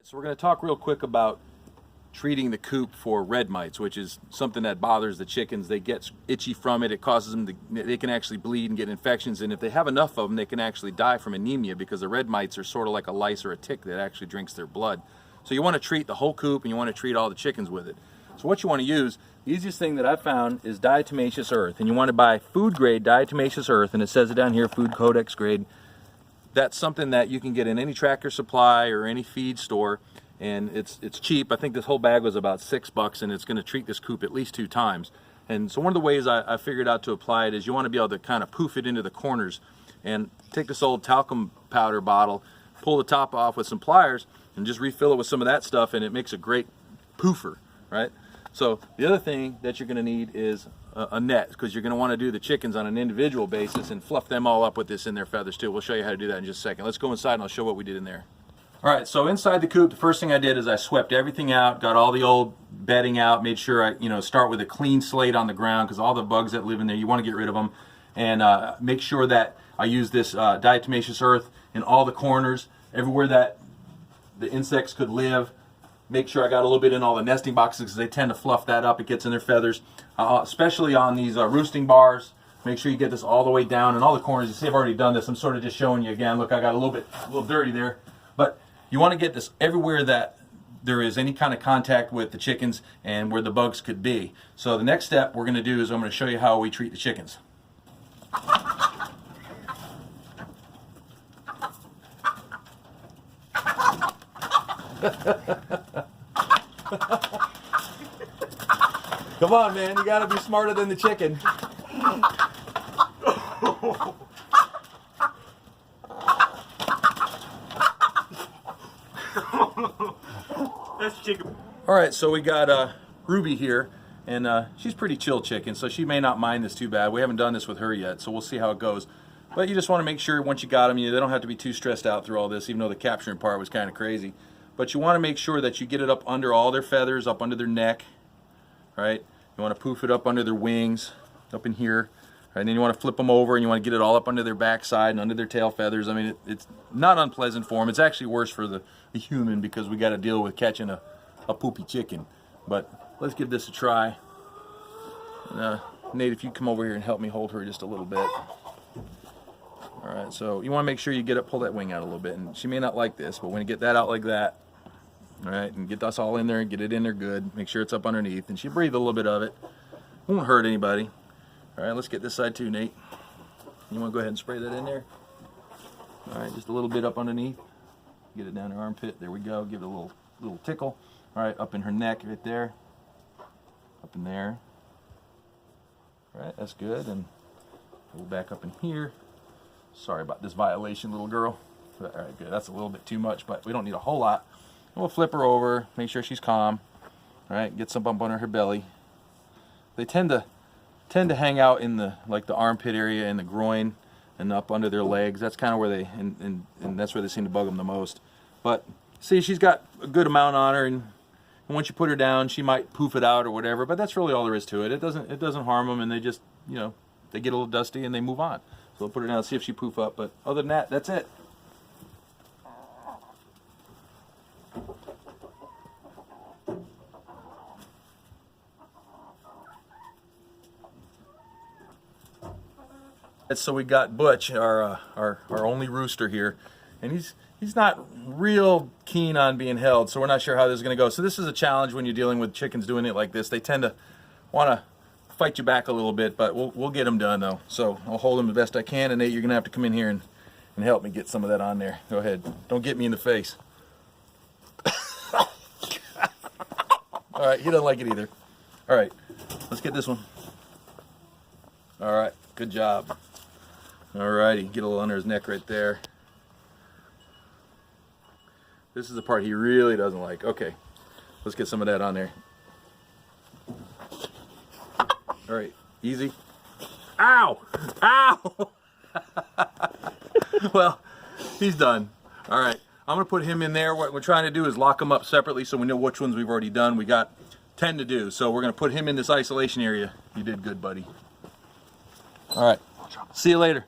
So we're going to talk real quick about treating the coop for red mites, which is something that bothers the chickens. They get itchy from it. It causes them to, they can actually bleed and get infections, and if they have enough of them, they can actually die from anemia, because the red mites are sort of like a lice or a tick that actually drinks their blood. So you want to treat the whole coop, and you want to treat all the chickens with it. So what you want to use, the easiest thing that I've found is diatomaceous earth, and you want to buy food grade diatomaceous earth, and it says it down here, food codex grade. That's something that you can get in any Tractor Supply or any feed store, and it's cheap. I think this whole bag was about $6, and it's going to treat this coop at least 2 times. And so one of the ways I figured out to apply it is you want to be able to kind of poof it into the corners, and take this old talcum powder bottle, pull the top off with some pliers, and just refill it with some of that stuff, and it makes a great poofer, right? So the other thing that you're going to need is a net, because you're going to want to do the chickens on an individual basis and fluff them all up with this in their feathers too. We'll show you how to do that in just a second. Let's go inside and I'll show what we did in there. All right, so inside the coop, the first thing I did is I swept everything out, got all the old bedding out, made sure I start with a clean slate on the ground, because all the bugs that live in there, you want to get rid of them, and make sure that I use this diatomaceous earth in all the corners, everywhere that the insects could live. Make sure I got a little bit in all the nesting boxes, because they tend to fluff that up. It gets in their feathers, especially on these roosting bars. Make sure you get this all the way down in all the corners. You see I've already done this. I'm sort of just showing you again. Look, I got a little dirty there. But you want to get this everywhere that there is any kind of contact with the chickens and where the bugs could be. So the next step we're going to do is I'm going to show you how we treat the chickens. Come on, man, you gotta be smarter than the chicken. That's chicken. All right, so we got Ruby here, and she's pretty chill chicken, so she may not mind this too bad. We haven't done this with her yet, so we'll see how it goes. But you just want to make sure once you got them, they don't have to be too stressed out through all this, even though the capturing part was kind of crazy. But you want to make sure that you get it up under all their feathers, up under their neck, right? You want to poof it up under their wings, up in here. Right? And then you want to flip them over, and you want to get it all up under their backside and under their tail feathers. I mean, it's not unpleasant for them. It's actually worse for the human, because we got to deal with catching a poopy chicken. But let's give this a try. And, Nate, if you come over here and help me hold her just a little bit. All right, so you want to make sure you pull that wing out a little bit. And she may not like this, but when you get that out like that, all right, and get us all in there and get it in there good. Make sure it's up underneath, and she breathe a little bit of it. Won't hurt anybody. All right, let's get this side too, Nate. You want to go ahead and spray that in there? All right, just a little bit up underneath. Get it down her armpit. There we go. Give it a little tickle. All right, up in her neck right there. Up in there. All right, that's good. And a little back up in here. Sorry about this violation, little girl. All right, good. That's a little bit too much, but we don't need a whole lot. We'll flip her over, make sure she's calm. All right, get some bump under her belly. They tend to hang out in the armpit area and the groin and up under their legs. That's kind of where they and that's where they seem to bug them the most. But see, she's got a good amount on her, and once you put her down, she might poof it out or whatever. But that's really all there is to it. It doesn't harm them, and they just they get a little dusty and they move on. So we'll put her down and see if she poof up. But other than that, that's it. So we got Butch, our only rooster here, and he's not real keen on being held, so we're not sure how this is going to go. So this is a challenge when you're dealing with chickens doing it like this. They tend to want to fight you back a little bit, but we'll get them done though. So I'll hold them the best I can, and Nate, you're going to have to come in here and help me get some of that on there. Go ahead. Don't get me in the face. All right, he doesn't like it either. All right, let's get this one. All right, good job. All righty, get a little under his neck right there. This is the part he really doesn't like. Okay, let's get some of that on there. All right, easy. Ow! Ow! Well, he's done. All right, I'm gonna put him in there. What we're trying to do is lock them up separately so we know which ones we've already done. We got 10 to do, so we're gonna put him in this isolation area. You did good, buddy. All right, see you later.